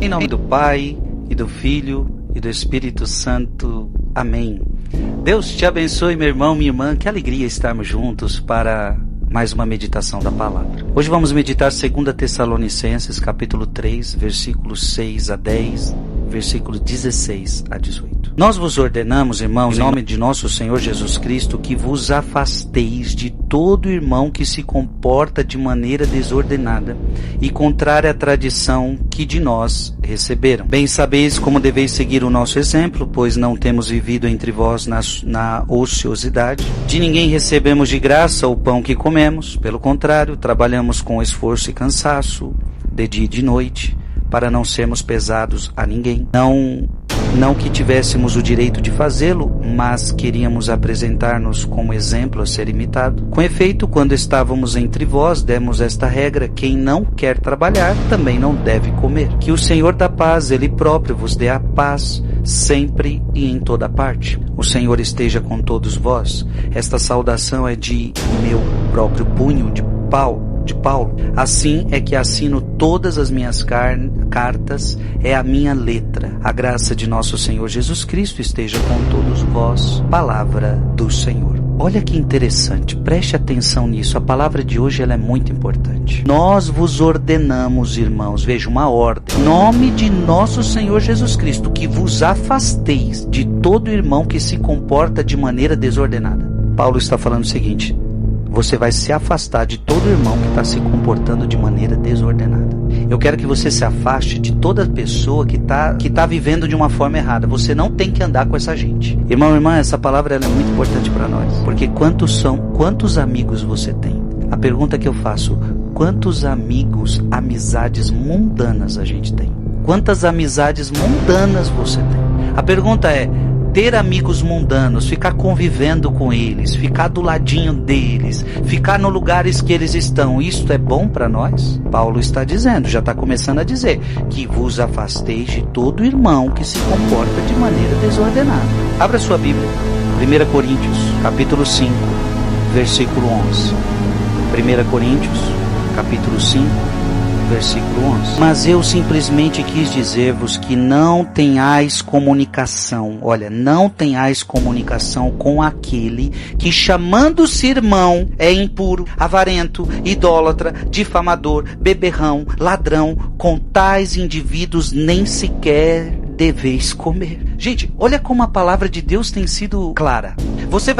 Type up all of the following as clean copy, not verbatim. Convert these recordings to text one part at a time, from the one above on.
Em nome do Pai, e do Filho, e do Espírito Santo. Amém. Deus te abençoe, meu irmão, minha irmã. Que alegria estarmos juntos para mais uma meditação da palavra. Hoje vamos meditar 2 Tessalonicenses, capítulo 3, versículos 6 a 10, versículos 16 a 18. Nós vos ordenamos, irmãos, em nome de nosso Senhor Jesus Cristo, que vos afasteis de todo irmão que se comporta de maneira desordenada e contrária à tradição que de nós receberam. Bem sabeis como deveis seguir o nosso exemplo, pois não temos vivido entre vós na ociosidade. De ninguém recebemos de graça o pão que comemos, pelo contrário, trabalhamos com esforço e cansaço, de dia e de noite, para não sermos pesados a ninguém. Não que tivéssemos o direito de fazê-lo, mas queríamos apresentar-nos como exemplo a ser imitado. Com efeito, quando estávamos entre vós, demos esta regra: quem não quer trabalhar, também não deve comer. Que o Senhor da paz, Ele próprio, vos dê a paz, sempre e em toda parte. O Senhor esteja com todos vós. Esta saudação é de meu próprio punho, de Paulo. Assim é que assino todas as minhas cartas, é a minha letra. A graça de nosso Senhor Jesus Cristo esteja com todos vós. Palavra do Senhor. Olha que interessante, preste atenção nisso. A palavra de hoje ela é muito importante. Nós vos ordenamos, irmãos, veja, uma ordem. Em nome de nosso Senhor Jesus Cristo, que vos afasteis de todo irmão que se comporta de maneira desordenada. Paulo está falando o seguinte: você vai se afastar de todo irmão que está se comportando de maneira desordenada. Eu quero que você se afaste de toda pessoa que tá vivendo de uma forma errada. Você não tem que andar com essa gente. Irmão, irmã, essa palavra ela é muito importante para nós. Porque quantos amigos você tem? A pergunta que eu faço: quantos amigos, amizades mundanas a gente tem? Quantas amizades mundanas você tem? A pergunta é: ter amigos mundanos, ficar convivendo com eles, ficar do ladinho deles, ficar nos lugares que eles estão, isso é bom para nós? Paulo está dizendo, já está começando a dizer, que vos afasteis de todo irmão que se comporta de maneira desordenada. Abra sua Bíblia, 1 Coríntios, capítulo 5, versículo 11. 1 Coríntios, capítulo 5, versículo 11. Mas eu simplesmente quis dizer-vos que não tenhais comunicação, olha, não tenhais comunicação com aquele que, chamando-se irmão, é impuro, avarento, idólatra, difamador, beberrão, ladrão. Com tais indivíduos nem sequer deveis comer. Gente, olha como a palavra de Deus tem sido clara. Você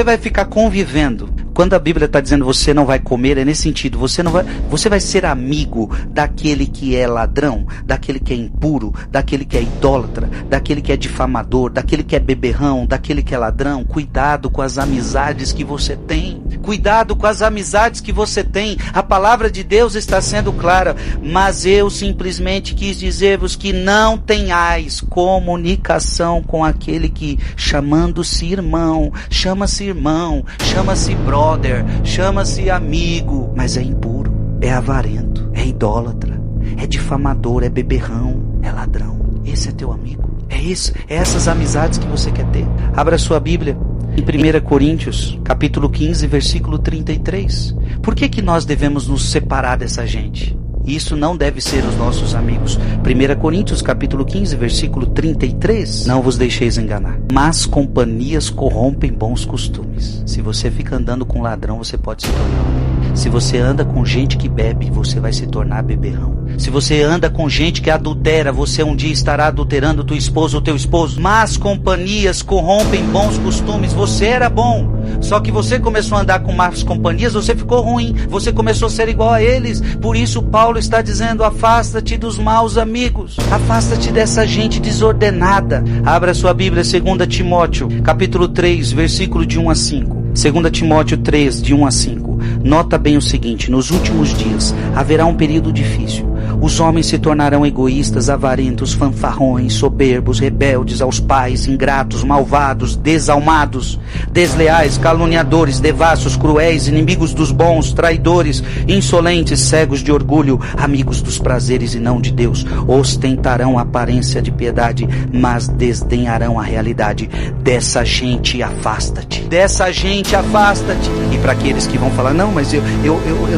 vai ficar convivendo. Quando a Bíblia está dizendo você não vai comer, é nesse sentido. Você vai ser amigo daquele que é ladrão, daquele que é impuro, daquele que é idólatra, daquele que é difamador, daquele que é beberrão, daquele que é ladrão. Cuidado com as amizades que você tem. Cuidado com as amizades que você tem. A palavra de Deus está sendo clara. Mas eu simplesmente quis dizer-vos que não tenhais comunicação com aquele que, chamando-se irmão, chama-se brother, chama-se amigo, mas é impuro, é avarento, é idólatra, é difamador, é beberrão, é ladrão. Esse é teu amigo? É isso? É essas amizades que você quer ter? Abra sua Bíblia em 1 Coríntios, capítulo 15, versículo 33. Por que nós devemos nos separar dessa gente? Isso não deve ser os nossos amigos. 1 Coríntios capítulo 15, versículo 33. Não vos deixeis enganar. Más companhias corrompem bons costumes. Se você fica andando com ladrão, você pode se tornar ladrão. Se você anda com gente que bebe, você vai se tornar beberrão. Se você anda com gente que adultera, você um dia estará adulterando tua esposa ou teu esposo. Más companhias corrompem bons costumes. Você era bom, só que você começou a andar com más companhias, você ficou ruim, você começou a ser igual a eles. Por isso Paulo está dizendo: afasta-te dos maus amigos, afasta-te dessa gente desordenada. Abra sua Bíblia, 2 Timóteo, capítulo 3, versículo de 1 a 5. 2 Timóteo 3, de 1 a 5. Nota bem o seguinte: nos últimos dias haverá um período difícil. Os homens se tornarão egoístas, avarentos, fanfarrões, soberbos, rebeldes aos pais, ingratos, malvados, desalmados, desleais, caluniadores, devassos, cruéis, inimigos dos bons, traidores, insolentes, cegos de orgulho, amigos dos prazeres e não de Deus. Ostentarão a aparência de piedade, mas desdenharão a realidade. Dessa gente afasta-te. Dessa gente afasta-te. E para aqueles que vão falar: não, mas eu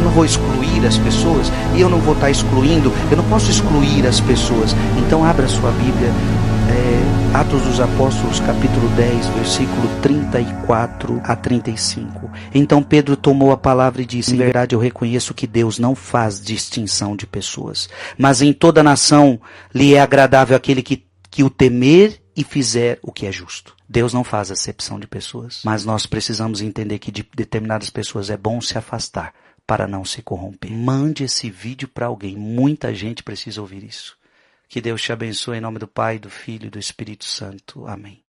não vou excluir as pessoas, e eu não vou estar excluindo excluído, eu não posso excluir as pessoas. Então abra sua Bíblia, Atos dos Apóstolos, capítulo 10, versículo 34 a 35. Então Pedro tomou a palavra e disse: em verdade eu reconheço que Deus não faz distinção de pessoas, mas em toda nação lhe é agradável aquele que o temer e fizer o que é justo. Deus não faz acepção de pessoas, mas nós precisamos entender que de determinadas pessoas é bom se afastar para não se corromper. Mande esse vídeo para alguém, muita gente precisa ouvir isso. Que Deus te abençoe em nome do Pai, do Filho e do Espírito Santo. Amém.